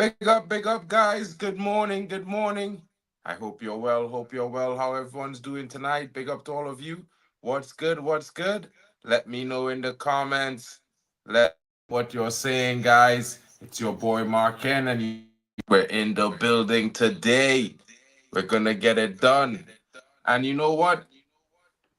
Big up, guys. Good morning, good morning. I hope you're well. Hope you're well. How everyone's doing tonight? Big up to all of you. What's good? What's good? Let me know in the comments. Let what you're saying, guys. It's your boy Mark Ken, and we're in the building today. We're gonna get it done. And you know what?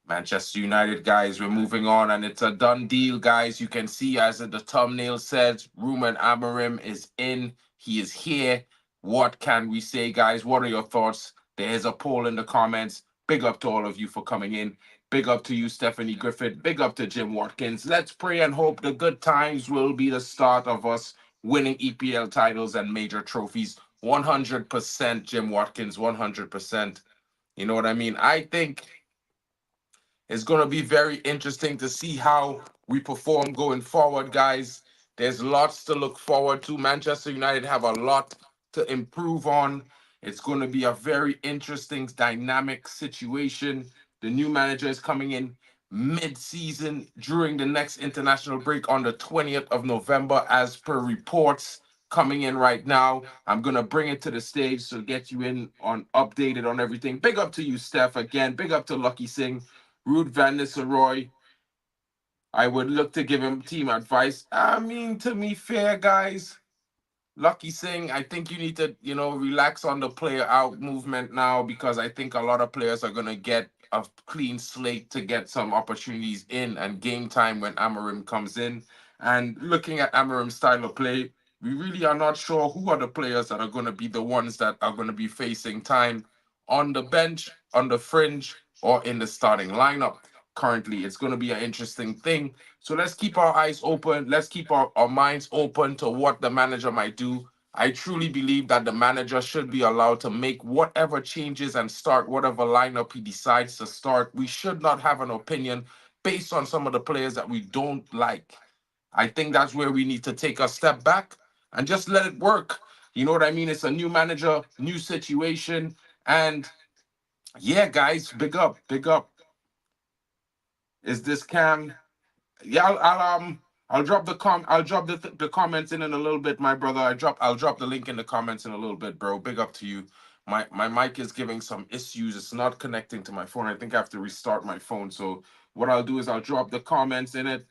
Manchester United, guys, we're moving on, and it's a done deal, guys. You can see, as the thumbnail says, Ruben Amorim is in. He is here. What can we say, guys? What are your thoughts? There is a poll in the comments. Big up to all of you for coming in. Big up to you, Stephanie Griffith. Big up to Jim Watkins. Let's pray and hope the good times will be the start of us winning EPL titles and major trophies. 100% Jim Watkins, 100%. You know what I mean? I think it's going to be very interesting to see how we perform going forward, guys. There's lots to look forward to. Manchester United have a lot to improve on. It's going to be a very interesting, dynamic situation. The new manager is coming in mid-season during the next international break on the 20th of November, as per reports coming in right now. I'm going to bring it to the stage to get you in on updated on everything. Big up to you, Steph. Again, big up to Lucky Singh. Ruud van Nistelrooy, I would look to give him team advice. I mean, to me, fair, guys. Lucky Singh, I think you need to, relax on the player out movement now, because I think a lot of players are going to get a clean slate to get some opportunities in and game time when Amorim comes in. And looking at Amorim's style of play, we really are not sure who are the players that are going to be the ones that are going to be facing time on the bench, on the fringe, or in the starting lineup. Currently, it's going to be an interesting thing. So let's keep our eyes open. Let's keep our minds open to what the manager might do. I truly believe that the manager should be allowed to make whatever changes and start whatever lineup he decides to start. We should not have an opinion based on some of the players that we don't like. I think that's where we need to take a step back and just let it work. You know what I mean? It's a new manager, new situation. And yeah, guys, big up, big up. Is this Cam? Yeah, I'll drop the comments in a little bit, my brother. I'll drop the link in the comments in a little bit, bro. Big up to you. My mic is giving some issues. It's not connecting to my phone. I think I have to restart my phone. So what I'll do is I'll drop the comments in it,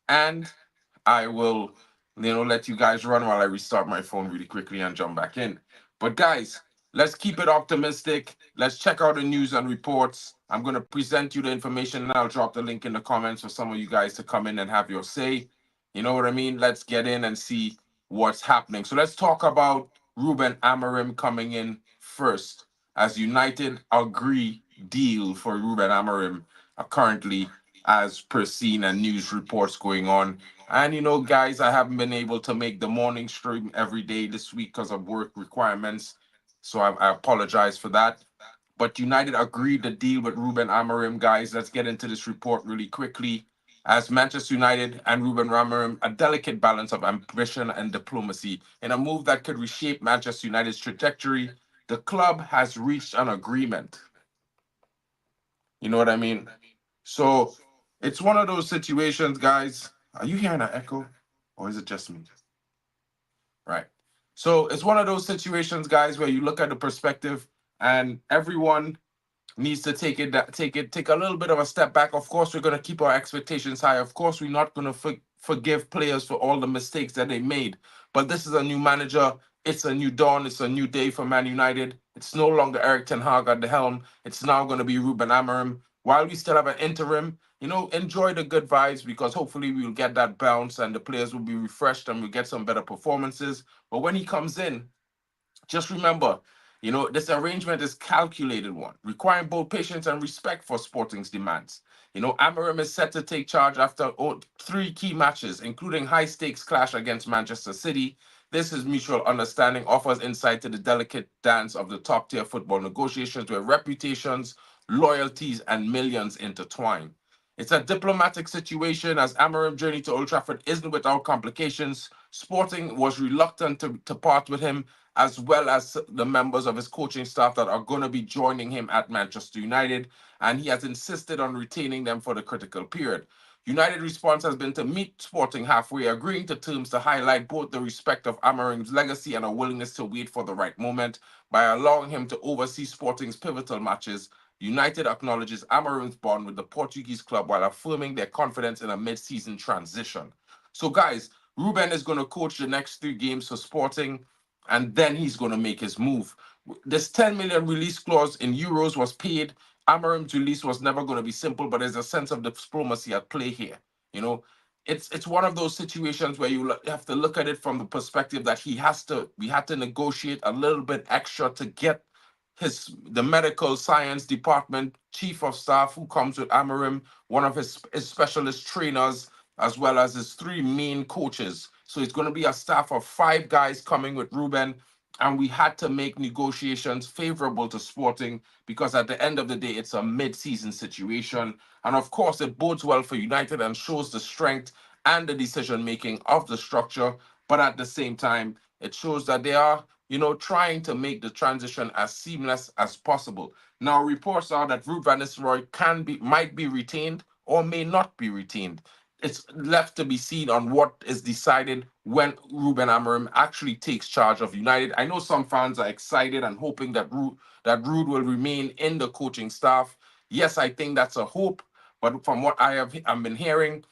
and I will, let you guys run while I restart my phone really quickly and jump back in. But guys, let's keep it optimistic. Let's check out the news and reports. I'm going to present you the information, and I'll drop the link in the comments for some of you guys to come in and have your say. You know what I mean? Let's get in and see what's happening. So let's talk about Ruben Amorim coming in first, as United agree deal for Ruben Amorim currently, as per seen and news reports going on. And guys, I haven't been able to make the morning stream every day this week because of work requirements. So I apologize for that. But United agreed to deal with Ruben Amorim, guys. Let's get into this report really quickly. As Manchester United and Ruben Amorim, a delicate balance of ambition and diplomacy. In a move that could reshape Manchester United's trajectory, the club has reached an agreement. You know what I mean? So it's one of those situations, guys. Are you hearing an echo? Or is it just me? Right. So it's one of those situations, guys, where you look at the perspective, and everyone needs to take a little bit of a step back. Of course, we're going to keep our expectations high. Of course, we're not going to forgive players for all the mistakes that they made. But this is a new manager. It's a new dawn. It's a new day for Man United. It's no longer Eric Ten Hag at the helm. It's now going to be Ruben Amorim. While we still have an interim, enjoy the good vibes, because hopefully we'll get that bounce and the players will be refreshed and we'll get some better performances. But when he comes in, just remember, this arrangement is calculated one, requiring both patience and respect for Sporting's demands. Amorim is set to take charge after three key matches, including high-stakes clash against Manchester City. This is mutual understanding offers insight to the delicate dance of the top-tier football negotiations, where reputations, loyalties, and millions intertwine. It's a diplomatic situation, as Amorim's journey to Old Trafford isn't without complications. Sporting was reluctant to part with him, as well as the members of his coaching staff that are going to be joining him at Manchester United, and he has insisted on retaining them for the critical period. United response has been to meet Sporting halfway, agreeing to terms to highlight both the respect of Amorim's legacy and a willingness to wait for the right moment by allowing him to oversee Sporting's pivotal matches. United acknowledges Amorim's bond with the Portuguese club while affirming their confidence in a mid-season transition. So, guys, Ruben is going to coach the next 3 games for Sporting, and then he's going to make his move. This 10 million release clause in euros was paid. Amarim's release was never going to be simple, but there's a sense of diplomacy at play here. You know, it's one of those situations where you have to look at it from the perspective that we had to negotiate a little bit extra to get the medical science department chief of staff who comes with Amarim, one of his specialist trainers, as well as his 3 main coaches. So it's going to be a staff of 5 guys coming with Ruben, and we had to make negotiations favorable to Sporting because at the end of the day, it's a mid-season situation. And of course, it bodes well for United and shows the strength and the decision making of the structure. But at the same time, it shows that they are, trying to make the transition as seamless as possible. Now, reports are that Ruud van Nistelrooy might be retained or may not be retained. It's left to be seen on what is decided when Ruben Amorim actually takes charge of United. I know some fans are excited and hoping that Ruud will remain in the coaching staff. Yes, I think that's a hope, but from what I've been hearing,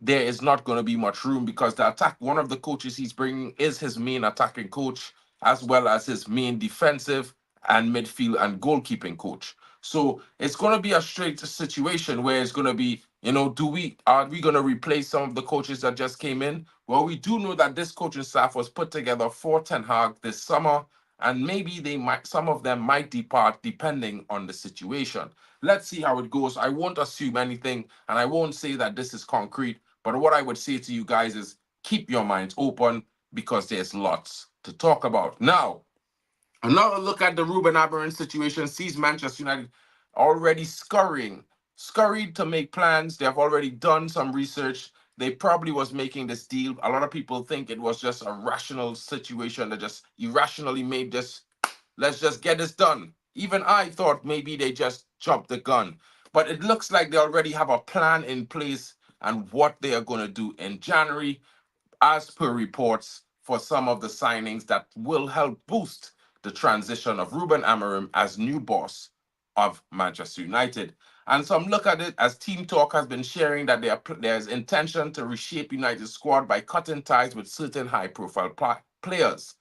there is not going to be much room because one of the coaches he's bringing is his main attacking coach, as well as his main defensive and midfield and goalkeeping coach. So it's going to be a straight situation where it's going to be, are we going to replace some of the coaches that just came in? Well, we do know that this coaching staff was put together for Ten Hag this summer, and maybe some of them might depart depending on the situation. Let's see how it goes. I won't assume anything, and I won't say that this is concrete. But what I would say to you guys is keep your minds open because there's lots to talk about. Now, another look at the Ruben Amorim situation sees Manchester United already scurried to make plans. They have already done some research. They probably was making this deal. A lot of people think it was just a rational situation that just irrationally made this. Let's just get this done. Even I thought maybe they just jumped the gun. But it looks like they already have a plan in place and what they are going to do in January as per reports, for some of the signings that will help boost the transition of Ruben Amorim as new boss of Manchester United. And some look at it as Team Talk has been sharing that there's intention to reshape United's squad by cutting ties with certain high-profile players.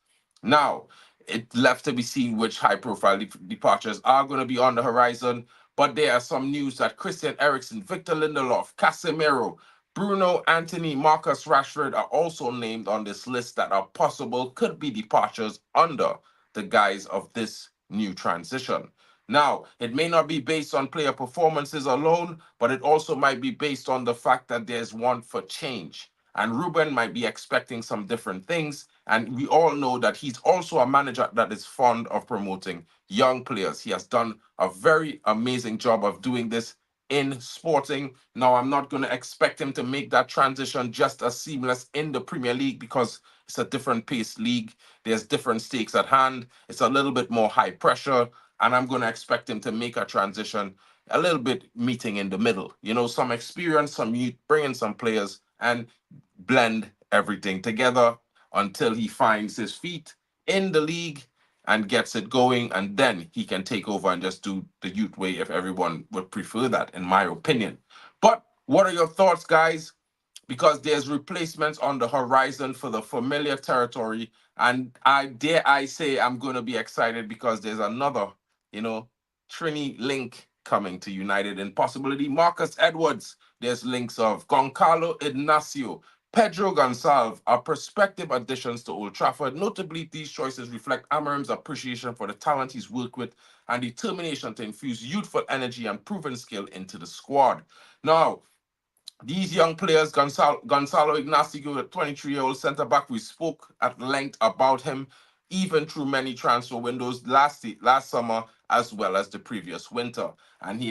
Now, it left to be seen which high-profile departures are going to be on the horizon, but there are some news that Christian Eriksen, Victor Lindelof, Casemiro, Bruno, Anthony, Marcus Rashford are also named on this list that are possible could be departures under the guise of this new transition. Now, it may not be based on player performances alone, but it also might be based on the fact that there's want for change. And Ruben might be expecting some different things. And we all know that he's also a manager that is fond of promoting young players. He has done a very amazing job of doing this in Sporting. Now, I'm not going to expect him to make that transition just as seamless in the Premier League because it's a different pace league. There's different stakes at hand. It's a little bit more high pressure. And I'm going to expect him to make a transition a little bit meeting in the middle. Some experience, some youth, bring in some players and blend everything together until he finds his feet in the league and gets it going, and then he can take over and just do the youth way if everyone would prefer that, in my opinion. But what are your thoughts, guys? Because there's replacements on the horizon for the familiar territory, and I say I'm going to be excited because there's another, you know, Trini link coming to United and possibility. Marcus Edwards, there's links of Goncalo Ignacio, Pedro Gonçalves are prospective additions to Old Trafford. Notably, these choices reflect Amarim's appreciation for the talent he's worked with and determination to infuse youthful energy and proven skill into the squad. Now, these young players, Gonzalo Ignacio, a 23-year-old centre back, we spoke at length about him, even through many transfer windows last summer as well as the previous winter. And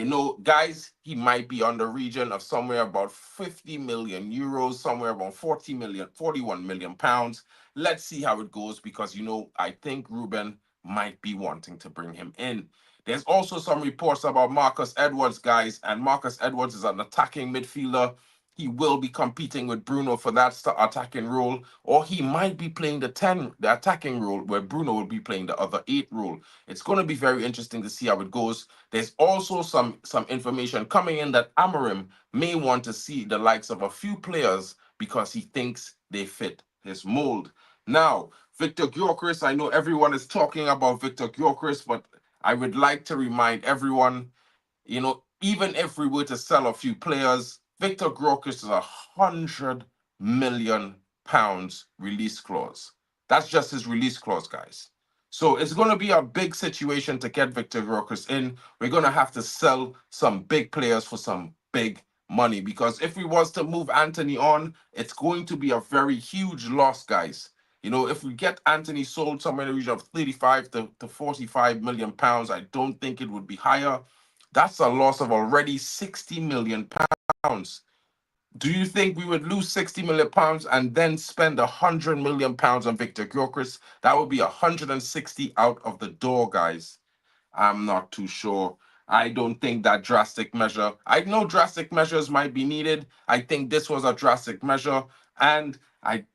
guys, he might be on the region of somewhere about 50 million euros, somewhere around 41 million pounds. Let's see how it goes because, I think Ruben might be wanting to bring him in. There's also some reports about Marcus Edwards, guys, and Marcus Edwards is an attacking midfielder. he will be competing with Bruno for that attacking role, or he might be playing the 10, the attacking role, where Bruno will be playing the other 8 role. It's going to be very interesting to see how it goes. There's also some information coming in that Amorim may want to see the likes of a few players because he thinks they fit his mold. Now, Victor Gyökeres, I know everyone is talking about Victor Gyökeres, but I would like to remind everyone, even if we were to sell a few players, Victor Gyökeres is £100 million release clause. That's just his release clause, guys. So it's going to be a big situation to get Victor Gyökeres in. We're going to have to sell some big players for some big money, because if we was to move Anthony on, it's going to be a very huge loss, guys. If we get Anthony sold somewhere in the region of 35 to 45 million pounds, I don't think it would be higher. That's a loss of already 60 million pounds. Do you think we would lose 60 million pounds and then spend 100 million pounds on Victor Gyökeres? That would be 160 out of the door, guys. I'm not too sure. I don't think that drastic measure. I know drastic measures might be needed. I think this was a drastic measure, and I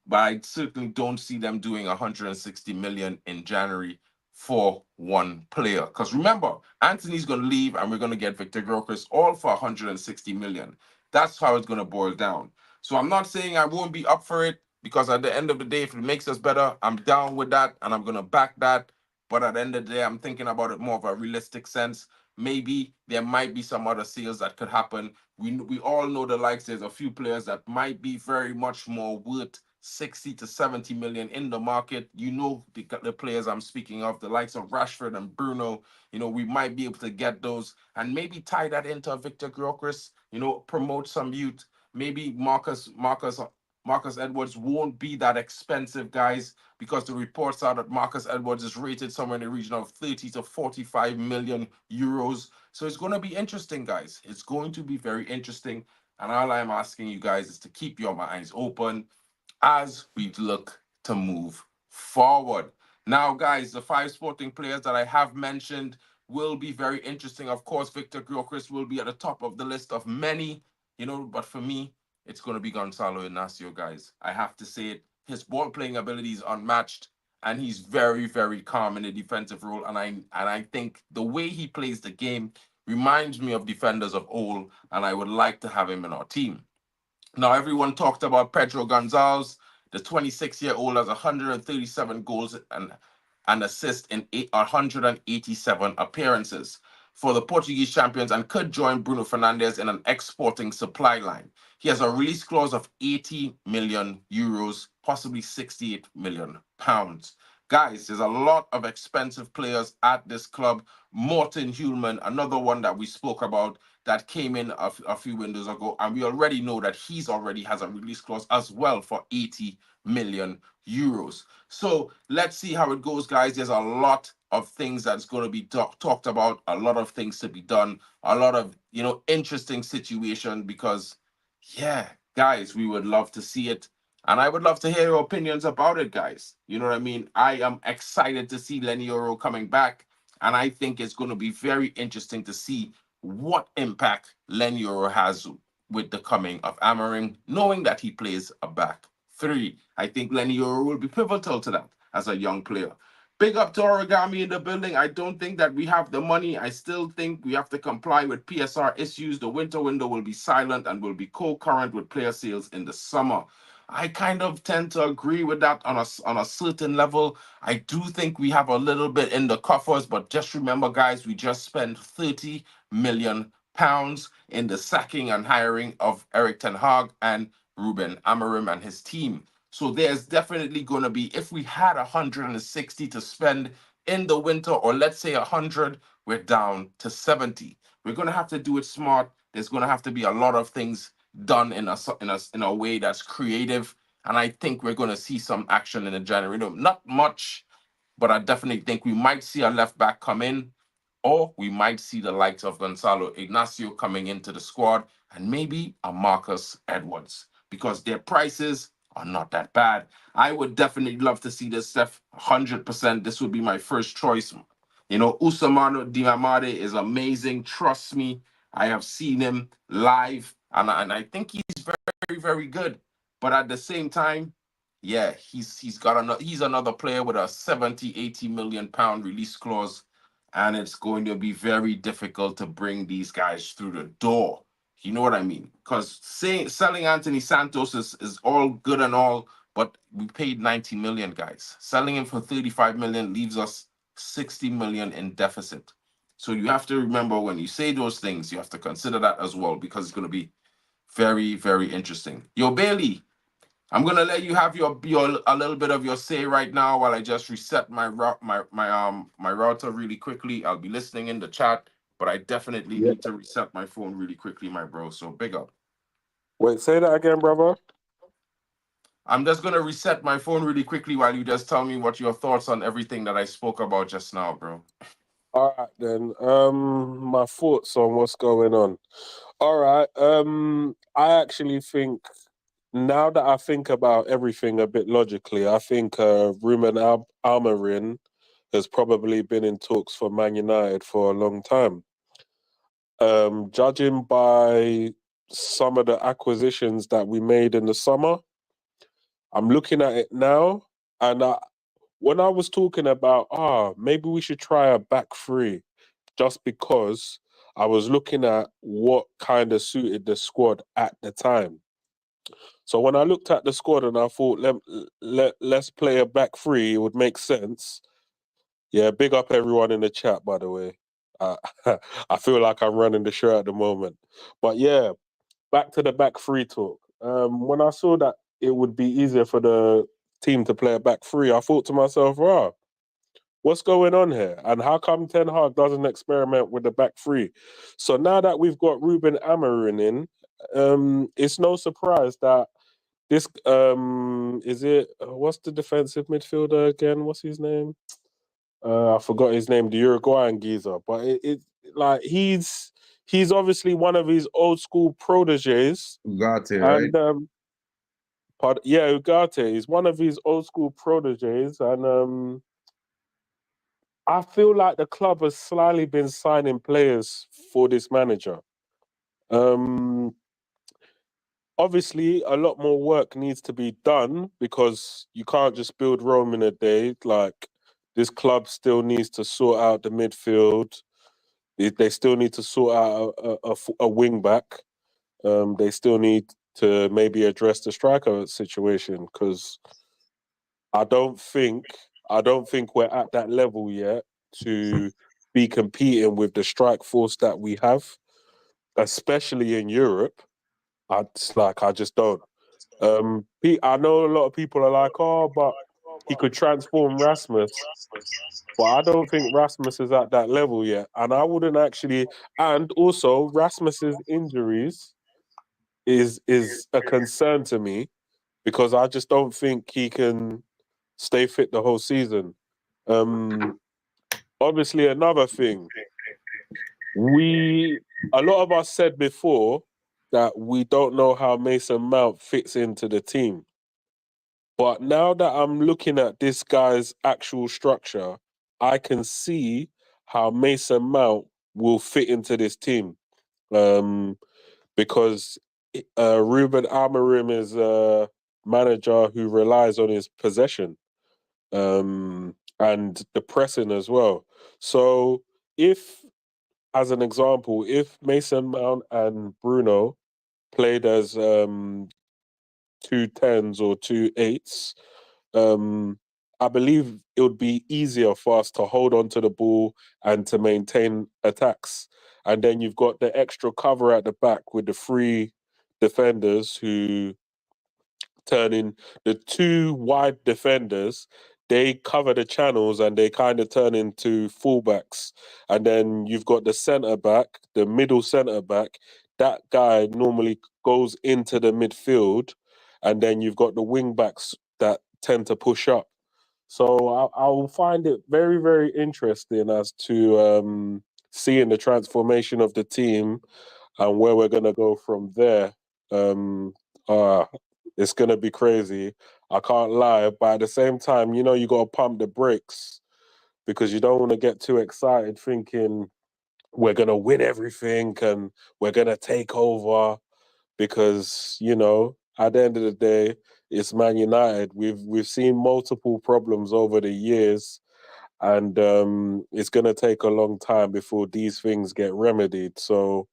certainly don't see them doing 160 million in January for one player. Because remember, Anthony's going to leave, and we're going to get Victor Gyökeres all for 160 million. That's how it's going to boil down. So I'm not saying I won't be up for it, because at the end of the day, if it makes us better, I'm down with that, and I'm going to back that. But at the end of the day, I'm thinking about it more of a realistic sense. Maybe there might be some other sales that could happen. We all know the likes. There's a few players that might be very much more worth 60 to 70 million in the market. The players I'm speaking of, the likes of Rashford and Bruno. We might be able to get those and maybe tie that into Victor Gyökeres. Promote some youth. Maybe Marcus Edwards won't be that expensive, guys, because the reports are that Marcus Edwards is rated somewhere in the region of 30 to 45 million euros. So it's going to be interesting, guys. It's going to be very interesting. And all I'm asking you guys is to keep your minds open as we look to move forward. Now, guys, the 5 sporting players that I have mentioned will be very interesting. Of course, Victor Gyökeres will be at the top of the list of many, but for me, it's going to be Gonzalo Inacio, guys. I have to say it. His ball playing ability is unmatched, and he's very, very calm in the defensive role. And I think the way he plays the game reminds me of defenders of old, and I would like to have him in our team. Now, everyone talked about Pedro Gonzalez. The 26-year-old has 137 goals and assists in 187 appearances for the Portuguese champions, and could join Bruno Fernandes in an exporting supply line. He has a release clause of 80 million euros, possibly 68 million pounds. Guys, there's a lot of expensive players at this club. Morten Hulman, another one that we spoke about, that came in a few windows ago, and we already know that he's already has a release clause as well for 80 million euros. So let's see how it goes, guys. There's a lot of things that's going to be talked about, a lot of things to be done, a lot of interesting situation, because yeah, guys, we would love to see it. And I would love to hear your opinions about it, guys. You know what I mean? I am excited to see Lenny Yoro coming back. And I think it's going to be very interesting to see what impact Lenny Yoro has with the coming of Amorim, knowing that he plays a back 3. I think Lenny Yoro will be pivotal to that as a young player. Big up to Origami in the building. I don't think that we have the money. I still think we have to comply with PSR issues. The winter window will be silent and will be co-current with player sales in the summer. I kind of tend to agree with that on a certain level. I do think we have a little bit in the coffers, but just remember, guys, we just spent 30 million pounds in the sacking and hiring of Eric Ten Hag and Ruben Amorim and his team. So there's definitely going to be, if we had 160 to spend in the winter, or let's say 100, we're down to 70. We're going to have to do it smart. There's going to have to be a lot of things done in a way that's creative, and I think we're going to see some action in the January. Not much, but I definitely think we might see a left back come in, or we might see the likes of Gonzalo Ignacio coming into the squad, and maybe a Marcus Edwards, because their prices are not that bad. I would definitely love to see this, Steph. 100%. This would be my first choice. Usamano Diamade is amazing. Trust me, I have seen him live, and I think he's very very good. But at the same time, yeah, he's another player with a 70, 80 million pound release clause, and it's going to be very difficult to bring these guys through the door. You know what I mean? Because selling Anthony Santos is all good and all, but we paid 90 million, guys. Selling him for 35 million leaves us 60 million in deficit. So you have to remember when you say those things, you have to consider that as well, because it's going to be very, very interesting. Yo, Bailey, I'm gonna let you have your a little bit of your say right now while I just reset my router really quickly. I'll be listening in the chat, but I definitely Yeah. need to reset my phone really quickly, my bro. So big up. Wait, say that again, brother. I'm just gonna reset my phone really quickly while you just tell me what your thoughts on everything that I spoke about just now, bro. All right then. My thoughts on what's going on. All right. I actually think now that I think about everything a bit logically, I think Ruben Amorim has probably been in talks for Man United for a long time. Judging by some of the acquisitions that we made in the summer, I'm looking at it now, and when I was talking about, maybe we should try a back three, just because I was looking at what kind of suited the squad at the time. So when I looked at the squad and I thought, let's play a back three, it would make sense. Yeah, big up everyone in the chat, by the way. Uh, I feel like I'm running the show at the moment. But yeah, back to the back three talk. When I saw that it would be easier for the team to play a back three, I thought to myself, what's going on here? And how come Ten Hag doesn't experiment with the back three? So now that we've got Ruben Amorim in, it's no surprise that this is it. What's the defensive midfielder again? What's his name? I forgot his name. The Uruguayan geezer, but it like he's obviously one of his old school proteges, Ugarte, right? and Ugarte is one of his old school proteges, and I feel like the club has slyly been signing players for this manager. Um, Obviously, a lot more work needs to be done because you can't just build Rome in a day. Like, this club still needs to sort out the midfield. They still need to sort out a wing back. They still need to maybe address the striker situation because I don't think we're at that level yet to be competing with the strike force that we have, especially in Europe. I just don't. I know a lot of people are like, oh, but he could transform Rasmus, but I don't think Rasmus is at that level yet. And I wouldn't actually. And also, Rasmus's injuries is a concern to me because I just don't think he can stay fit the whole season. Um, Obviously, another thing a lot of us said before that we don't know how Mason Mount fits into the team. But now that I'm looking at this guy's actual structure, I can see how Mason Mount will fit into this team. Because Ruben Amorim is a manager who relies on his possession and the pressing as well. So if, as an example, if Mason Mount and Bruno played as 2 10s or 2 8s, I believe it would be easier for us to hold on to the ball and to maintain attacks. And then you've got the extra cover at the back with the three defenders who turn in the two wide defenders. They cover the channels and they kind of turn into fullbacks. And then you've got the centre back, the middle centre back. That guy normally goes into the midfield. And then you've got the wing backs that tend to push up. So I will find it very, very interesting as to seeing the transformation of the team and where we're going to go from there. Um, uh, it's going to be crazy. I can't lie. But at the same time, you got to pump the brakes because you don't want to get too excited thinking we're going to win everything and we're going to take over because, at the end of the day, it's Man United. We've seen multiple problems over the years, and it's going to take a long time before these things get remedied. So,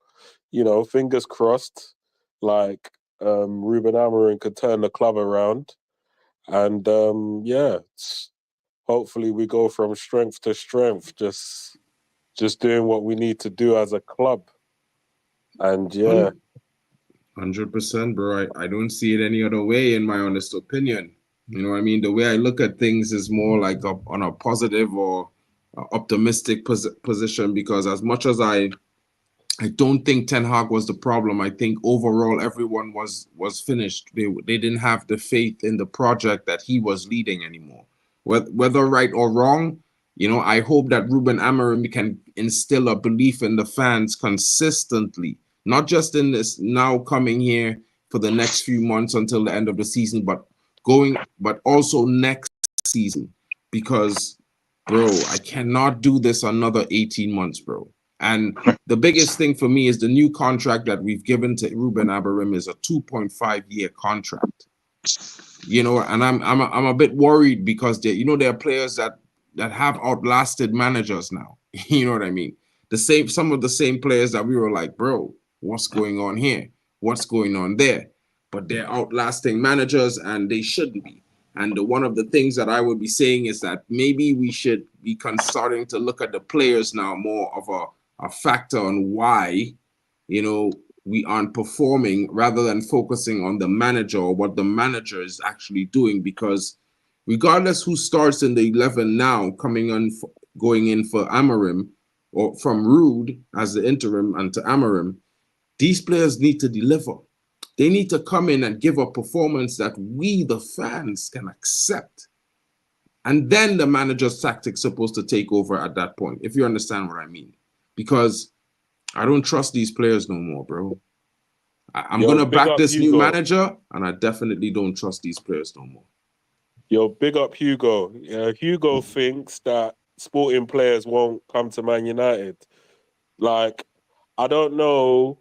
fingers crossed, like Ruben Amorim could turn the club around, and hopefully we go from strength to strength, just doing what we need to do as a club. And yeah. 100%, bro. I don't see it any other way, in my honest opinion. You know what I mean? The way I look at things is more like on a positive or optimistic position, because as much as I don't think Ten Hag was the problem. I think overall everyone was finished. They didn't have the faith in the project that he was leading anymore. Whether right or wrong, I hope that Ruben Amorim can instill a belief in the fans consistently, not just in this now coming here for the next few months until the end of the season, but also next season. Because, bro, I cannot do this another 18 months, bro. And the biggest thing for me is the new contract that we've given to Ruben Amorim is a 2.5-year contract. And I'm a bit worried because there are players that have outlasted managers now. You know what I mean? Some of the same players that we were like, bro, what's going on here? What's going on there? But they're outlasting managers, and they shouldn't be. And one of the things that I would be saying is that maybe we should be starting to look at the players now more of a factor on why, we aren't performing, rather than focusing on the manager or what the manager is actually doing. Because regardless who starts in the 11 now, going in for Amorim, or from Rude as the interim and to Amorim, these players need to deliver. They need to come in and give a performance that we, the fans, can accept. And then the manager's tactics supposed to take over at that point, if you understand what I mean. Because I don't trust these players no more, bro. I'm going to back this new manager, and I definitely don't trust these players no more. Yo, big up Hugo. Hugo thinks that sporting players won't come to Man United. Like, I don't know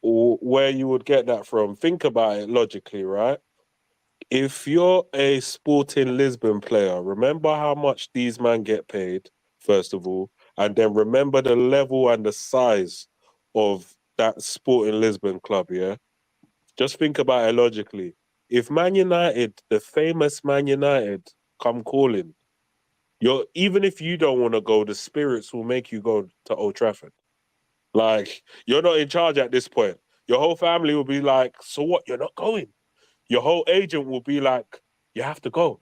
where you would get that from. Think about it logically, right? If you're a Sporting Lisbon player, remember how much these men get paid, first of all, and then remember the level and the size of that Sporting Lisbon club, yeah? Just think about it logically. If Man United, the famous Man United, come calling, even if you don't want to go, the spirits will make you go to Old Trafford. Like, you're not in charge at this point. Your whole family will be like, so what? You're not going. Your whole agent will be like, you have to go.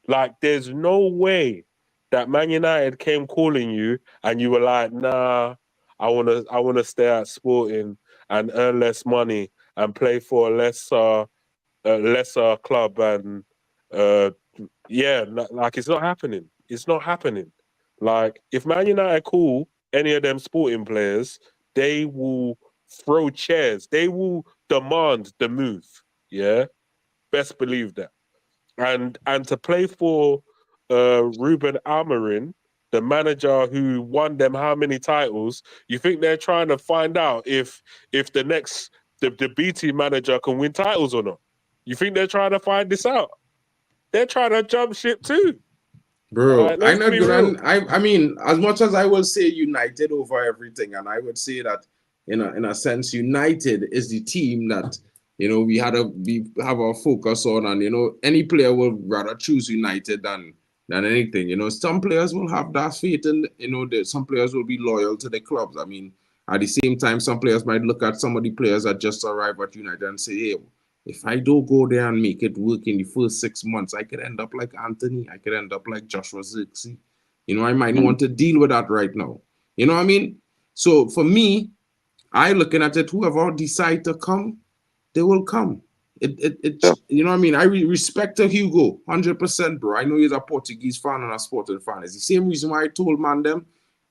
Like, there's no way that Man United came calling you and you were like, nah, I wanna stay at Sporting and earn less money and play for a lesser club, and like, it's not happening. It's not happening. Like, if Man United call any of them Sporting players, they will throw chairs. They will demand the move. Yeah, best believe that. And to play for Ruben Amorim, the manager who won them how many titles, you think they're trying to find out if the next the B team manager can win titles or not? You think they're trying to find this out? They're trying to jump ship too. Bro, Let's be real. I mean, as much as I will say United over everything, and I would say that in a sense, United is the team that we have our focus on, and any player will rather choose United than anything. Some players will have that faith, and some players will be loyal to the clubs. I mean, at the same time, some players might look at some of the players that just arrived at United and say, hey, if I don't go there and make it work in the first 6 months, I could end up like Anthony. I could end up like Joshua Zirkzee. I might want to deal with that right now. You know what I mean? So for me, I looking at it, whoever decide to come, they will come. You know what I mean? I respect Hugo, 100%, bro. I know he's a Portuguese fan and a Sporting fan. It's the same reason why I told man them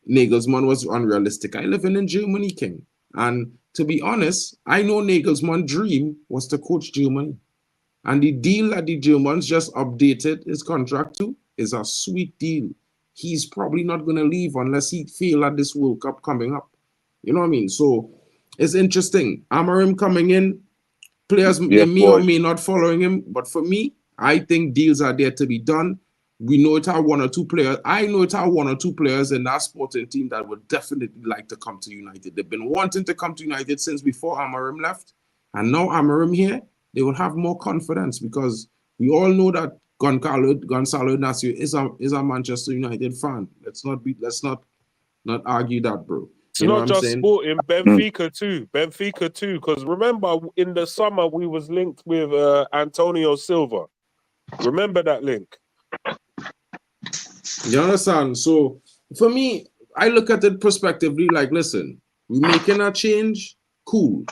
Nagelsmann was unrealistic. I live in Germany, King. And to be honest, I know Nagelsmann's dream was to coach Germany. And the deal that the Germans just updated his contract to is a sweet deal. He's probably not going to leave unless he feel that this World Cup coming up. You know what I mean? So it's interesting. Amorim coming in, Players, they Yes, may or boys. may not following him, but for me, I think deals are there to be done. We know it are one or two players. I know it are one or two players in that sporting team that would definitely like to come to United. They've been wanting to come to United since before AMORIM left. And now AMORIM here, they will have more confidence because we all know that Gonzalo Ignacio is a Manchester United fan. Let's not argue that, bro. It's You know what not I'm just saying? sporting, Mm. Benfica too. Because remember, in the summer we was linked with Antonio Silva. Remember that link? You understand? So for me, I look at it prospectively like, listen, we're making a change, cool.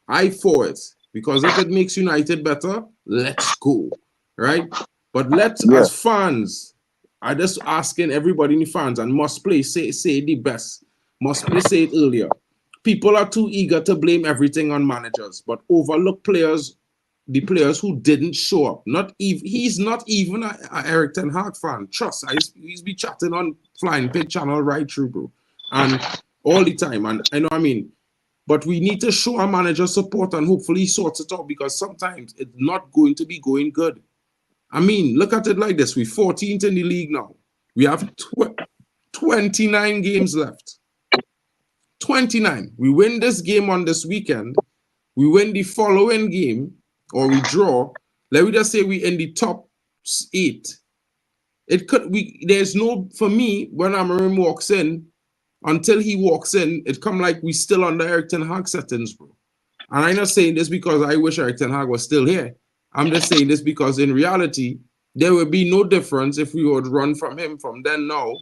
I for it. Because if it makes United better, let's go. Right? But let's, Yeah. as fans, I just asking everybody in the fans and must play say the best. Must play say it earlier. People are too eager to blame everything on managers, but overlook the players who didn't show up. Not even he's not even a Eric Ten Hag fan. Trust, he's be chatting on Flying Pig channel right through, bro, and all the time. And I know, I mean, but we need to show our manager support and hopefully he sorts it out because sometimes it's not going to be going good. I mean, look at it like this: we're 14th in the league now. We have 29 games left. 29. We win this game on this weekend. We win the following game, or we draw. Let me just say we in the top 8. It could there's no for me when Amarim walks in, until he walks in, it come like we still under Eric Ten Hag settings, bro. And I'm not saying this because I wish Eric Ten Hag was still here. I'm just saying this because in reality, there would be no difference if we would run from him from then now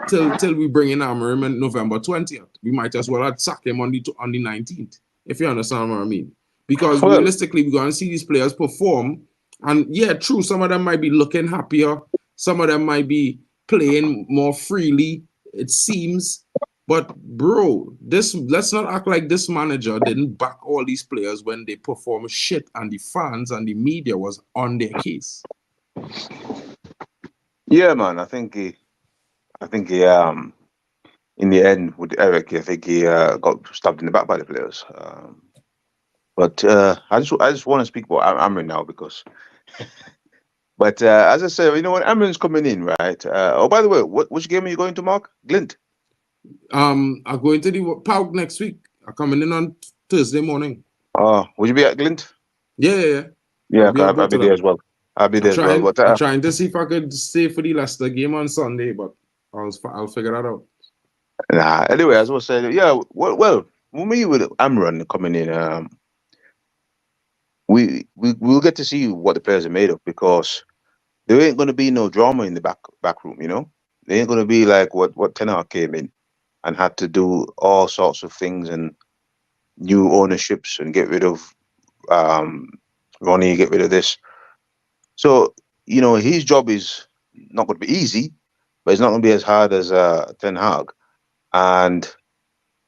till we bring in Amarim on November 20th. We might as well sack him on the 19th, if you understand what I mean. Because Well, realistically, we're going to see these players perform. And yeah, true, some of them might be looking happier. Some of them might be playing more freely, it seems. But bro, let's not act like this manager didn't back all these players when they perform shit and the fans and the media was on their case. yeah, man. I think he, in the end with Eric, I think he got stabbed in the back by the players. But I just want to speak about Amrin now because. But as I said, you know when Amrin's coming in, right? Oh, by the way, which game are you going to, Mark? Glint. I'm going to the park next week. I'm coming in on Thursday morning. Oh, would you be at Glint? Yeah. I'll Yeah, be at I'll both be of there them. as well. I'll be there as well. But I'm trying to see if I could stay for the Leicester game on Sunday, but I'll figure that out. nah. Anyway, as I was saying, yeah. Well, when we with Amron coming in, we'll get to see what the players are made of because there ain't going to be no drama in the back room. You know, there ain't going to be like what Ten Hag came in and had to do all sorts of things and new ownerships and get rid of um Ronnie, get rid of this. So you know his job is not going to be easy, but it's not going to be as hard as Ten Hag, and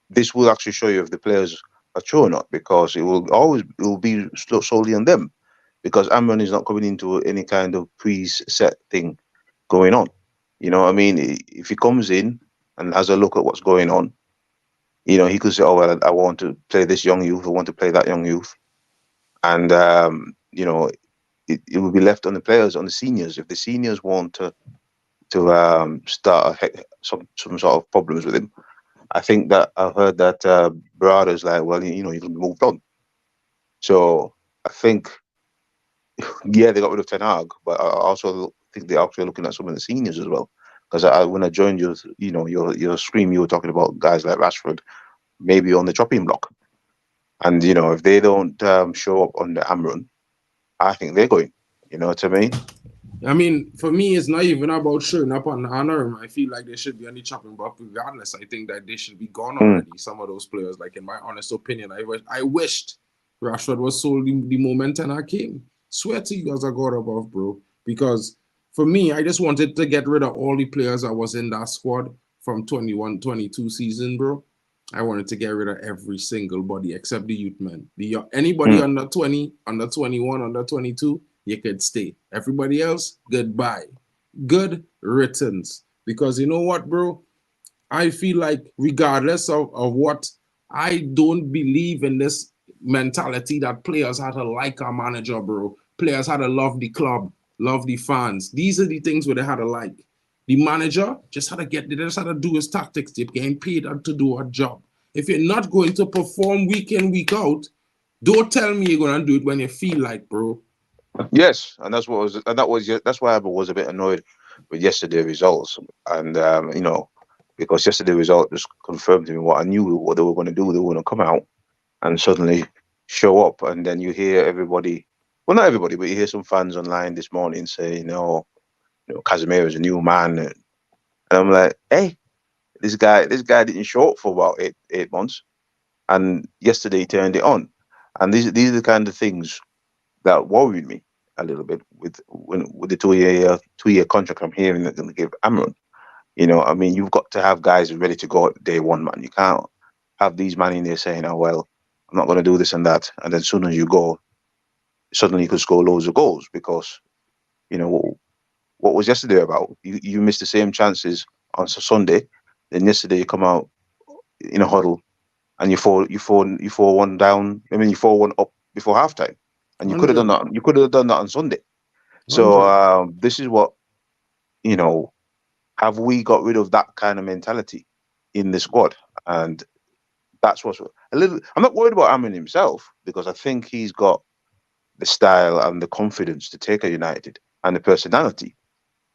this will actually show you if the players are true or not because it will be solely on them because Amron is not coming into any kind of preset thing going on. You know what I mean? If he comes in and has a look at what's going on, you know, he could say, "Oh well, I want to play this young youth. I want to play that young youth," and you know, it will be left on the players, on the seniors. If the seniors want to start some sort of problems with him, I think that I've heard that Barada's like, well, you know, you can moved on. So I think, yeah, they got rid of Ten Hag, but I also think they're actually looking at some of the seniors as well. Because when I joined you know, your stream, you were talking about guys like Rashford, maybe on the chopping block. And you know, if they don't show up on the Amrun, I think they're going. You know what I mean? I mean, for me, it's not even about showing up on honor. I feel like they should be on the chopping block regardless. I think that they should be gone Mm. already. Some of those players, like in my honest opinion, I wished Rashford was sold the moment and I came. Swear to you as a God above, bro. Because for me, I just wanted to get rid of all the players that was in that squad from 21-22 season, bro. I wanted to get rid of every single body except the youth men. Anybody Mm. under 20, under 21, under 22, you could stay. Everybody else, goodbye. Good riddance. Because you know what, bro? I feel like regardless of what, I don't believe in this mentality that players had to like our manager, bro. Players had to love the club, love the fans. These are the things where they had to like. The manager just had to they just had to do his tactics. They're getting paid to do a job. If you're not going to perform week in, week out, don't tell me you're gonna do it when you feel like, bro. Yes, and that's why I was a bit annoyed with yesterday's results, and because yesterday's result just confirmed to me what I knew what they were going to do. They were going to come out and suddenly show up, and then you hear everybody, well, not everybody, but you hear some fans online this morning saying, "No, Casemiro is a new man," and I'm like, "Hey, this guy didn't show up for about 8 months, and yesterday he turned it on," and these are the kind of things that worried me a little bit with the 2-year contract I'm hearing that they're going to give AMORIM. I mean, you've got to have guys ready to go at day one, man. You can't have these man in there saying, "Oh well, I'm not going to do this and that," and then as soon as you go, suddenly you could score loads of goals because what was yesterday about? You missed the same chances on Sunday, then yesterday you come out in a huddle and you fall one down. I mean, you fall one up before halftime, and you could have done that. You could have done that on Sunday. So this is what have we got rid of that kind of mentality in the squad? And that's what's a little. I'm not worried about Amin himself because I think he's got the style and the confidence to take a United and the personality.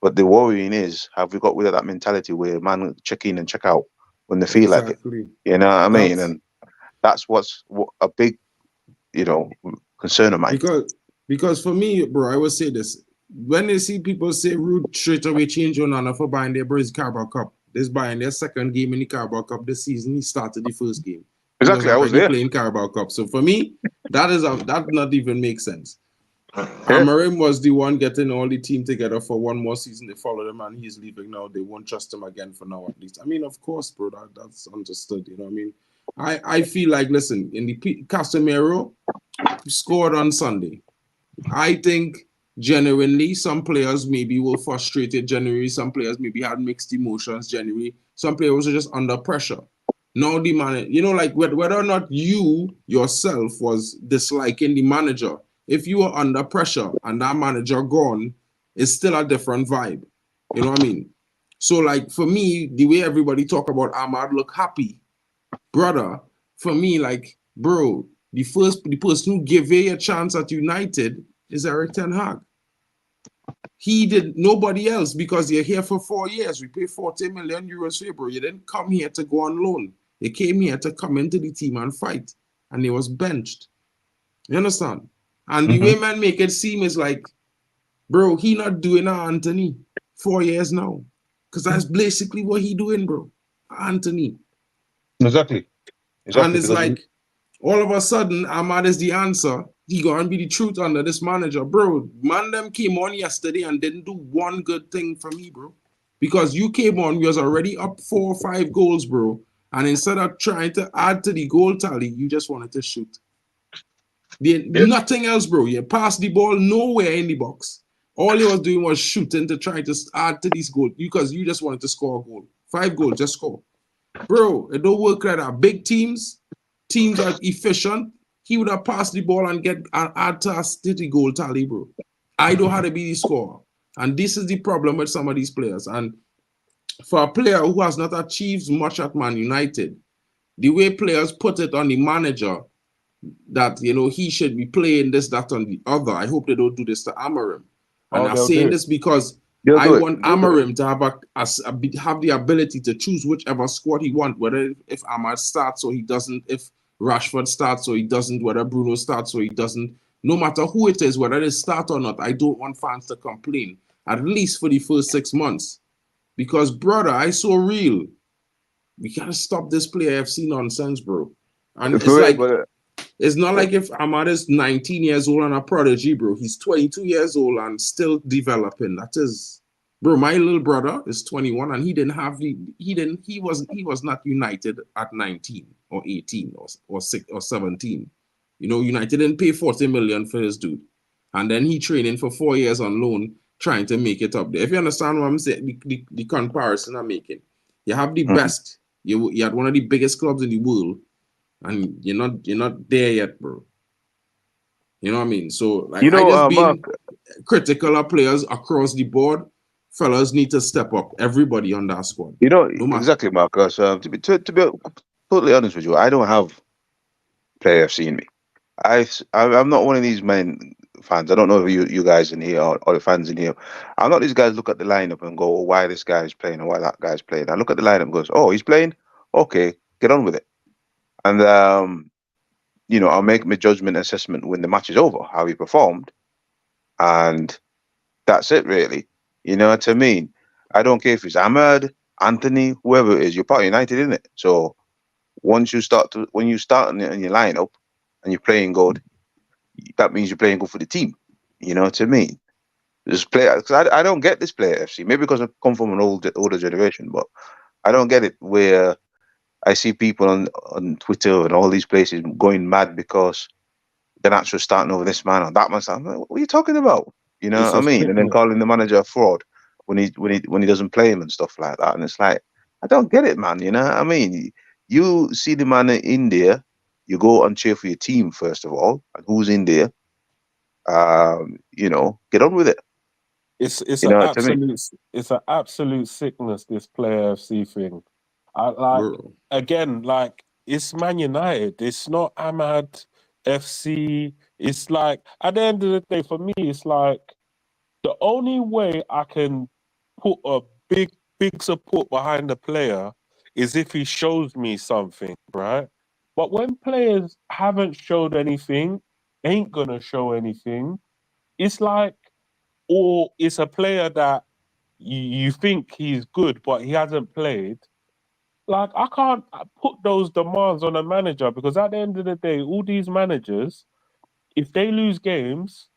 But the worrying is, have we got rid of that mentality where man check in and check out when they feel like it? You know what I mean? And that's what a big, concern of mine. Because for me, bro, I will say this. When they see people say Rude straight away change on Nana for buying their Brazil Carabao Cup, this buying their second game in the Carabao Cup this season, he started the first game. Exactly, I was there playing Carabao Cup. So for me, that not even make sense. AMORIM was the one getting all the team together for one more season. They followed him and he's leaving now. They won't trust him again for now, at least. I mean, of course, bro, that's understood. You know what I mean? I feel like, listen, in the Casemiro scored on Sunday. I think genuinely some players maybe were frustrated genuinely. Some players maybe had mixed emotions genuinely. Some players were just under pressure. Now the manager, like whether or not you yourself was disliking the manager, if you were under pressure and that manager gone, it's still a different vibe. You know what I mean? So like for me, the way everybody talk about Ahmad look happy, brother, for me, like, bro, the person who gave you a chance at United is Eric Ten Hag. He did nobody else because you're here for 4 years. We pay 40 million euros for you, bro. You didn't come here to go on loan. You came here to come into the team and fight. And he was benched. You understand? And the way man make it seem is like, bro, he not doing a Anthony 4 years now. Because that's basically what he doing, bro. Anthony. Exactly. And it's like, all of a sudden, Ahmad is the answer. He gonna be the truth under this manager. Bro, man them came on yesterday and didn't do one good thing for me, bro. Because you came on, we was already up 4 or 5 goals, bro. And instead of trying to add to the goal tally, you just wanted to shoot. Nothing else, bro. You passed the ball nowhere in the box. All you was doing was shooting to try to add to these goals because you just wanted to score a goal. 5 goals, just score. Bro, it don't work like that. Big teams are efficient. He would have passed the ball and add to a steady goal tally, bro. I know how to be the scorer. And this is the problem with some of these players. And for a player who has not achieved much at Man United, the way players put it on the manager that, he should be playing this, that, and the other, I hope they don't do this to AMORIM. And I'm saying this because I want AMORIM to have the ability to choose whichever squad he wants, whether if Ahmad starts or he doesn't, if Rashford starts or he doesn't, whether Bruno starts or he doesn't. No matter who it is, whether they start or not, I don't want fans to complain, at least for the first 6 months. Because, brother, I saw real. We got to stop this Play AFC nonsense, bro. And it's not like if Ahmad is 19 years old and a prodigy, bro. He's 22 years old and still developing. That is, bro, my little brother is 21 and he was not United at 19 or 18 or 6 or 17. United didn't pay 40 million for his dude. And then he training for 4 years on loan, trying to make it up there. If you understand what I'm saying, the comparison I'm making. You have the best, you had one of the biggest clubs in the world, and you're not there yet, bro. You know what I mean? So like You I know, just Mark, being critical of players across the board. Fellas need to step up. Everybody on that squad. you know No matter. exactly, Marcus. To be totally honest with you, I don't have player FC in me. I'm not one of these men fans. I don't know if you guys in here or the fans in here. I'm not these guys look at the lineup and go, oh, why this guy is playing and why that guy's playing. I look at the lineup and goes, oh, he's playing. Okay, get on with it. And I'll make my judgment assessment when the match is over, how he performed, and that's it really. You know what I mean? I don't care if it's Ahmed, Anthony, whoever it is. You're part of United, isn't it? So when you start in your lineup and you're playing good, that means you're playing good for the team. You know what I mean? This player, because I don't get this player FC. Maybe because I come from an older generation, but I don't get it. Where I see people on Twitter and all these places going mad because they're not just starting over this man or that man. I'm like, what are you talking about? You know It's what I a mean? And then sickness. calling the manager a fraud when he doesn't play him and stuff like that. And it's like, I don't get it, man. You know what I mean? You see the man in there, you go and cheer for your team first of all, and who's in there. Get on with it. It's You an know what I mean? absolute sickness, this player FC thing. I like Bro. again, like it's Man United. It's not Ahmad FC. It's like at the end of the day, for me, it's like the only way I can put a big support behind the player is if he shows me something, right? But when players haven't showed anything, ain't gonna show anything, it's like, or it's a player that you think he's good, but he hasn't played. Like, I can't put those demands on a manager because at the end of the day, all these managers, if they lose games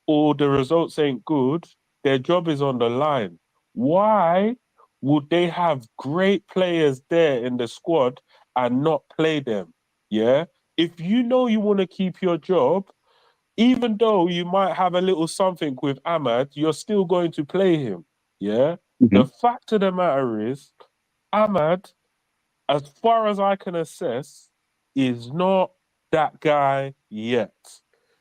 or the results ain't good, their job is on the line. Why would they have great players there in the squad and not play them? Yeah. If you know you want to keep your job, even though you might have a little something with Ahmad, you're still going to play him. Yeah. Hmm. The fact of the matter is, Ahmad, as far as I can assess, is not that guy yet.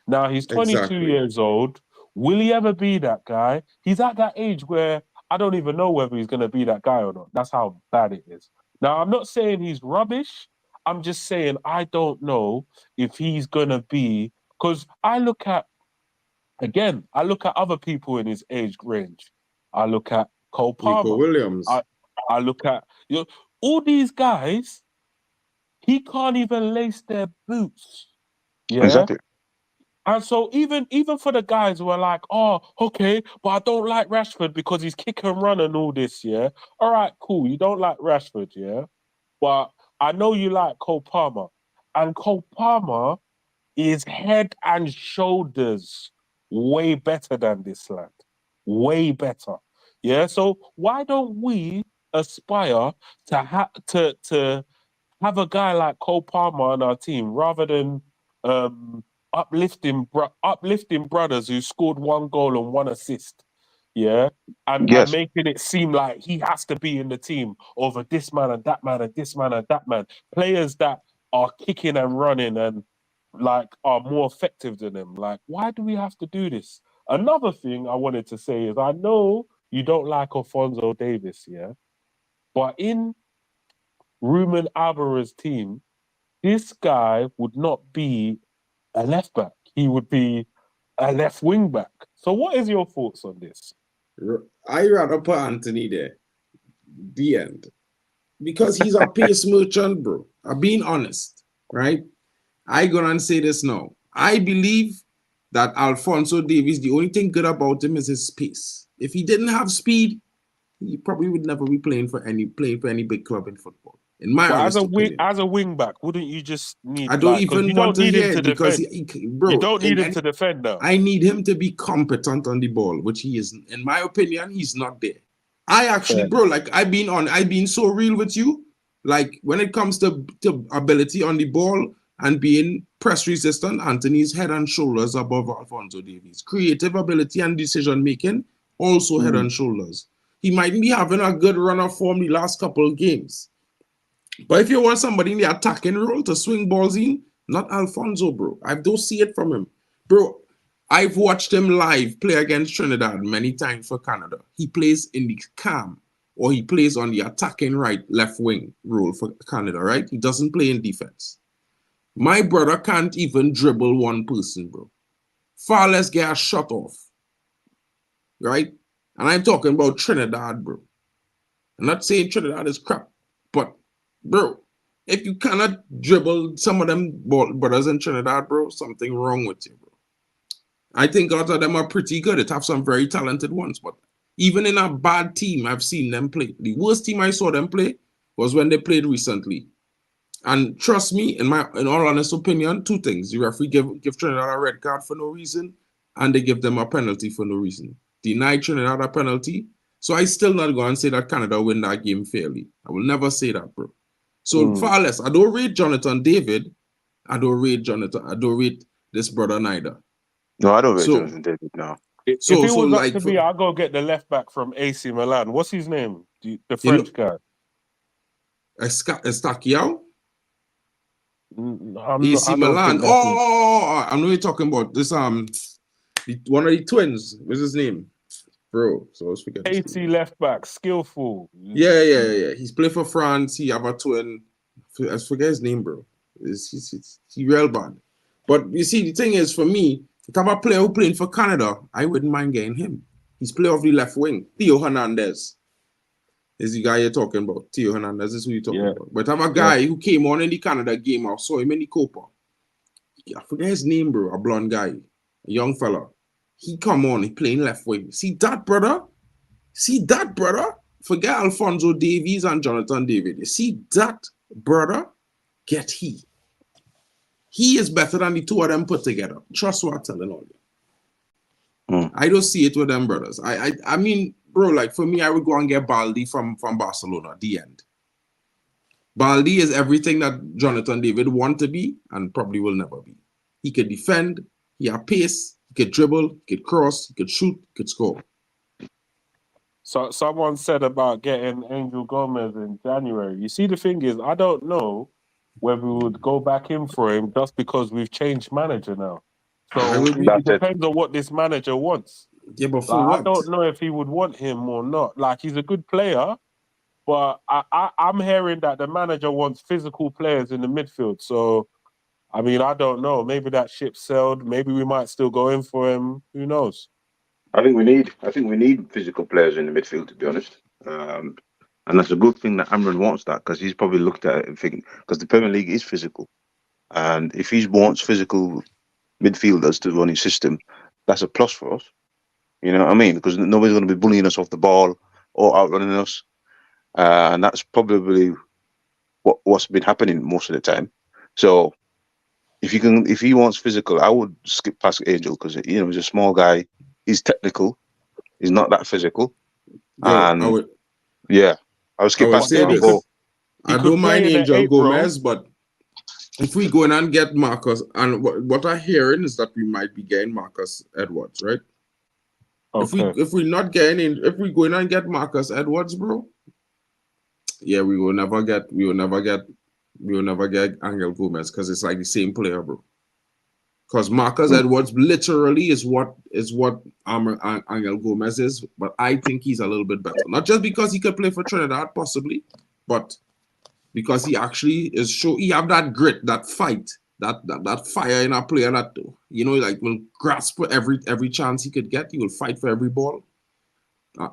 Now he's 22 Exactly. years old. Will he ever be that guy? He's at that age where I don't even know whether he's going to be that guy or not. That's how bad it is. Now, I'm not saying he's rubbish. I'm just saying I don't know if he's going to be, because I look at other people in his age range. I look at Cole Nico Palmer. Williams. I, I look at, all these guys, he can't even lace their boots. Yeah. Exactly. And so even for the guys who are like, oh, okay, but I don't like Rashford because he's kick and run and all this, yeah. All right, cool. You don't like Rashford, yeah. But I know you like Cole Palmer. And Cole Palmer is head and shoulders way better than this lad. Way better. Yeah. So why don't we aspire to have a guy like Cole Palmer on our team rather than um, uplifting brothers who scored 1 goal and 1 assist, yeah, and Yes. making it seem like he has to be in the team over this man and that man and this man and that man, players that are kicking and running and like are more effective than him. Like, why do we have to do this? Another thing I wanted to say is I know you don't like Alfonso Davis, yeah, but in Ruben Alvarez's team, this guy would not be a left back. He would be a left wing back. So, what is your thoughts on this? I rather put Anthony there. The end. Because he's a pace merchant, bro. I'm being honest, right? I gonna say this now. I believe that Alfonso Davies, the only thing good about him is his pace. If he didn't have speed, he probably would never be playing for any big club in football. In my But honest opinion. as a wing back, wouldn't you just I need don't because you even want don't to need him hear to it because defend. You bro, don't need him to defend now. I need him to be competent on the ball, which he isn't. In my opinion, he's not there. I actually, bro, like I've been so real with you. Like when it comes to ability on the ball and being press resistant, Anthony's head and shoulders above Alfonso Davies. Creative ability and decision making, also head and shoulders. He might be having a good run of form the last couple of games. But if you want somebody in the attacking role to swing balls in, not Alfonso, bro. I don't see it from him. Bro, I've watched him live play against Trinidad many times for Canada. He plays in the cam, or he plays on the attacking left wing role for Canada, right? He doesn't play in defense. My brother can't even dribble one person, bro. Far less get a shot off, right? And I'm talking about Trinidad, bro. I'm not saying Trinidad is crap, but, bro, if you cannot dribble some of them brothers in Trinidad, bro, something wrong with you, bro. I think a lot of them are pretty good. It have some very talented ones, but even in a bad team, I've seen them play. The worst team I saw them play was when they played recently. And trust me, in all honest opinion, two things. The referee give Trinidad a red card for no reason, and they give them a penalty for no reason. Deny Trinidad a penalty. So I still not going to say that Canada win that game fairly. I will never say that, bro. So far less. I don't rate Jonathan David. I don't rate this brother neither. No, I don't rate Jonathan David now. If it was up to me, I'll go get the left back from AC Milan. What's his name? The French guy. Estaquiao? AC Milan. Oh, I know you're talking about this. One of the twins. What's his name, bro? So I was forgetting. AC left back, skillful. Yeah. He's played for France. He have a twin. I forget his name, bro. He real bad. But you see, the thing is, for me, if I have a player who playing for Canada, I wouldn't mind getting him. He's player of the left wing. Theo Hernandez is the guy you're talking about. Theo Hernandez is who you're talking about. But I have a guy who came on in the Canada game. I saw him in the Copa. I forget his name, bro. A blonde guy. A young fella. He come on. He playing left wing. See that, brother? Forget Alfonso Davies and Jonathan David. You see that, brother? Get he. He is better than the two of them put together. Trust what I'm telling all you. I don't see it with them brothers. I mean, bro, like for me, I would go and get Baldi from Barcelona at the end. Baldi is everything that Jonathan David want to be and probably will never be. He could defend, he had pace, he could dribble, he could cross, he could shoot, he could score. So someone said about getting Angel Gomez in January. You see, the thing is, I don't know whether we would go back in for him just because we've changed manager now. So it depends on what this manager wants. Yeah, but for what? I don't know if he would want him or not. Like, he's a good player, but I'm hearing that the manager wants physical players in the midfield. So, I mean, I don't know. Maybe that ship sailed. Maybe we might still go in for him. Who knows? I think we need physical players in the midfield, to be honest. And that's a good thing that Amran wants that, because he's probably looked at it and thinking, because the Premier League is physical. And if he wants physical midfielders to run his system, that's a plus for us. You know what I mean? Because nobody's going to be bullying us off the ball or outrunning us. And that's probably what's been happening most of the time. So if he wants physical, I would skip past Angel, because he's a small guy. He's technical. He's not that physical. I would skip past him. I don't mind Angel Gomez, but if we go in and get Marcus, and what I'm hearing is that we might be getting Marcus Edwards, right? Okay. If we go in and get Marcus Edwards, bro, we will never get Angel Gomez, because it's like the same player, bro. Because Marcus Edwards literally is what Angel Gomez is, but I think he's a little bit better. Not just because he could play for Trinidad, possibly, but because he actually he have that grit, that fight, that fire in a player that will grasp for every chance he could get. He will fight for every ball.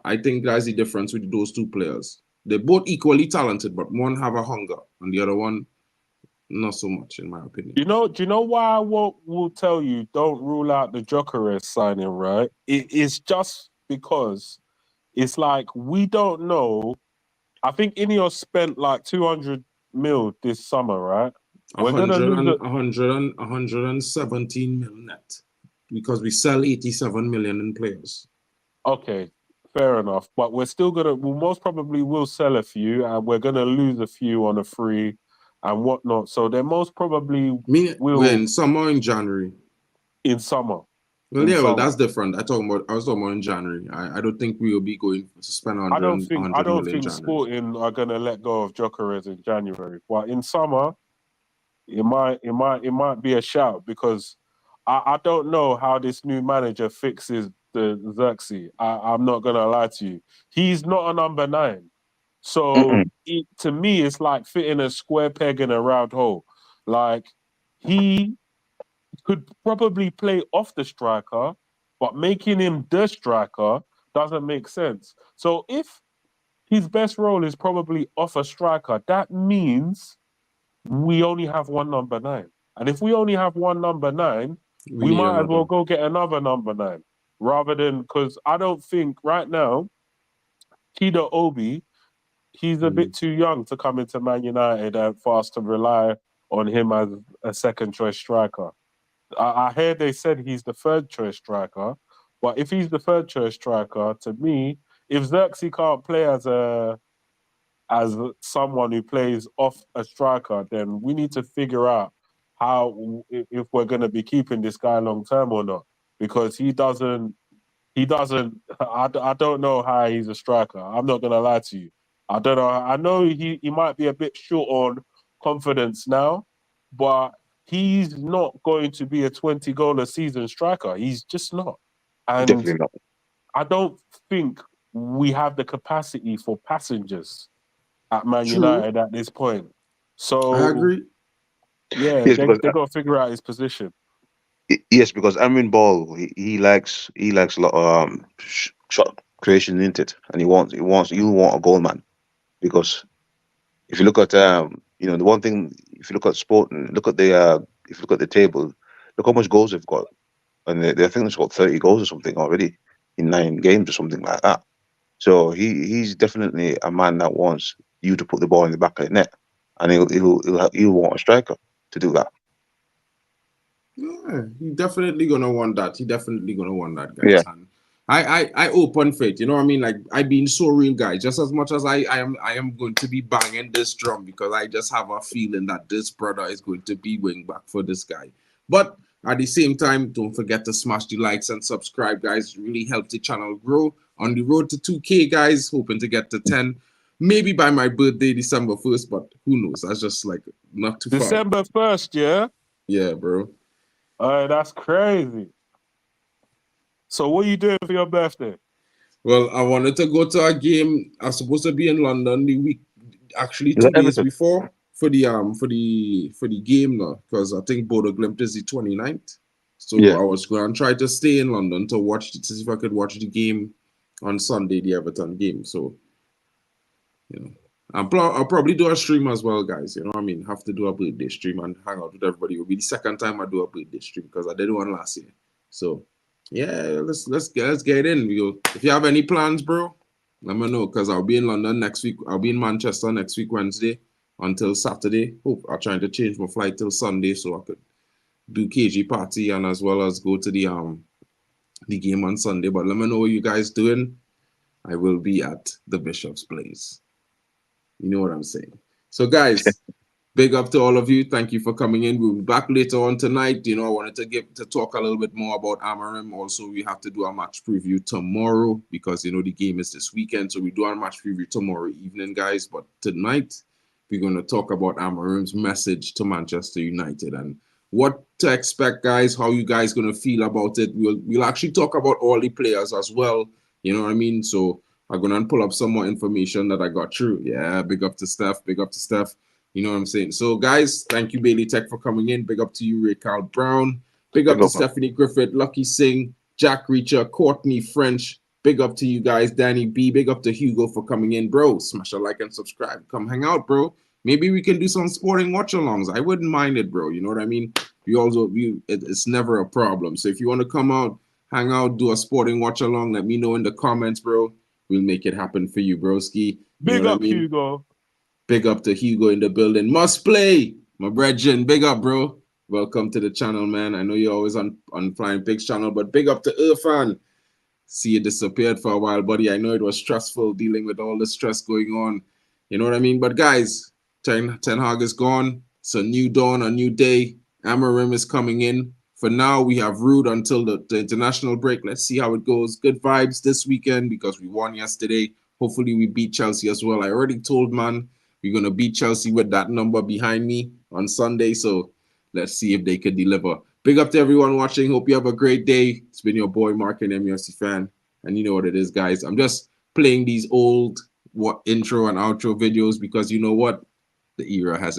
I think that's the difference with those two players. They're both equally talented, but one have a hunger, and the other one not so much, in my opinion. Do you know why I will tell you don't rule out the Gyökeres signing, right? It's just because it's like we don't know. I think Ineos spent like 200 mil this summer, right? We're going to lose 117 mil net, because we sell 87 million in players. Okay, fair enough. But we're still we most probably will sell a few, and we're going to lose a few on a free and whatnot. So they most probably will. In summer or in January? In summer. Well, in yeah, well, summer. that's different. I was talking about in January. I don't think we will be going to spend I 100, I 100 don't million in think January. Sporting are gonna let go of Gyökeres in January. But in summer, it might be a shout because I don't know how this new manager fixes the Xerxes. I'm not gonna lie to you. He's not a number 9. So Mm-mm. to me, it's like fitting a square peg in a round hole. Like he could probably play off the striker, but making him the striker doesn't make sense. So if his best role is probably off a striker, that means we only have one number 9. And if we only have one number 9, We we need might as well another. go get another number 9 rather than because I don't think right now, Kido Obi, he's a bit too young to come into Man United and for us to rely on him as a second choice striker. I hear they said he's the third choice striker, but if he's the third choice striker, to me, if Xerxes can't play as someone who plays off a striker, then we need to figure out how if we're going to be keeping this guy long term or not, because he doesn't. He doesn't. I don't know how he's a striker. I'm not going to lie to you. I don't know. I know he might be a bit short on confidence now, but he's not going to be a 20 goal a season striker. He's just not. And Definitely not. I don't think we have the capacity for passengers at Man True. United at this point. I So agree. yeah, Yes, because they got to figure out his position. yes, because Amin Ball, he likes a lot of shot creation in it, and you want a goal man because if you look at the one thing, if you look at sport and look at the if you look at the table, look how much goals they've got, and I think they've got 30 goals or something already in 9 games or something like that. So he's definitely a man that wants you to put the ball in the back of the net, and he'll want a striker to do that. Yeah, he definitely gonna want that. He definitely gonna want that, Yeah, guys. And I open faith. You know what I mean? Like I being so real, guys. Just as much as I am going to be banging this drum because I just have a feeling that this brother is going to be wing back for this guy. But at the same time, don't forget to smash the likes and subscribe, guys. It really helps the channel grow. On the road to 2K, guys. Hoping to get to 10. Maybe by my birthday, December 1st, but who knows? That's just like not too far. December 1st, yeah? Yeah, bro. That's crazy. So what are you doing for your birthday? Well, I wanted to go to a game. I was supposed to be in London the week, actually is that 2 days Everton? before for the game now, because I think Bodo Glimt is the 29th. So Yeah, I was going to try to stay in London to see if I could watch the game on Sunday, the Everton game. So you know, I'll probably do a stream as well, guys. You know what I mean? Have to do a birthday stream and hang out with everybody. It will be the second time I do a birthday stream because I did one last year. So yeah, let's get in. If you have any plans, bro, let me know because I'll be in London next week. I'll be in Manchester next week, Wednesday until Saturday. Hope I'm trying to change my flight till Sunday so I could do KG party and as well as go to the game on Sunday. But let me know what you guys doing. I will be at the Bishop's Place. You know what I'm saying? So, guys, big up to all of you. Thank you for coming in. We'll be back later on tonight. I wanted to talk a little bit more about AMORIM. Also, we have to do a match preview tomorrow because the game is this weekend. So we do our match preview tomorrow evening, guys. But tonight, we're going to talk about AMORIM's message to Manchester United and what to expect, guys. How you guys going to feel about it? We'll actually talk about all the players as well. You know what I mean? So I'm going to pull up some more information that I got through. Yeah, big up to Steph. Big up to Steph. You know what I'm saying? So, guys, thank you, Bailey Tech, for coming in. Big up to you, Ray Carl Brown. Big up big to up, man. Stephanie Griffith, Lucky Singh, Jack Reacher, Courtney French. Big up to you guys, Danny B. Big up to Hugo for coming in, bro. Smash a like and subscribe. Come hang out, bro. Maybe we can do some sporting watch-alongs. I wouldn't mind it, bro. You know what I mean? It's never a problem. So if you want to come out, hang out, do a sporting watch-along, let me know in the comments, bro. We'll make it happen for you, broski. You know Big what I up, mean? Hugo. Big up to Hugo in the building. Must play, my brethren. Big up, bro. Welcome to the channel, man. I know you're always on Flying Pigs channel, but big up to Irfan. See you disappeared for a while, buddy. I know it was stressful dealing with all the stress going on. You know what I mean? But guys, Ten Hag is gone. It's a new dawn, a new day. AMORIM is coming in For now, we have Rude until the international break. Let's see how it goes. Good vibes this weekend because we won yesterday. Hopefully, we beat Chelsea as well. I already told man we're going to beat Chelsea with that number behind me on Sunday. So let's see if they could deliver. Big up to everyone watching. Hope you have a great day. It's been your boy, Mark, and MUFC fan. And you know what it is, guys. I'm just playing these old intro and outro videos because you know what? The era has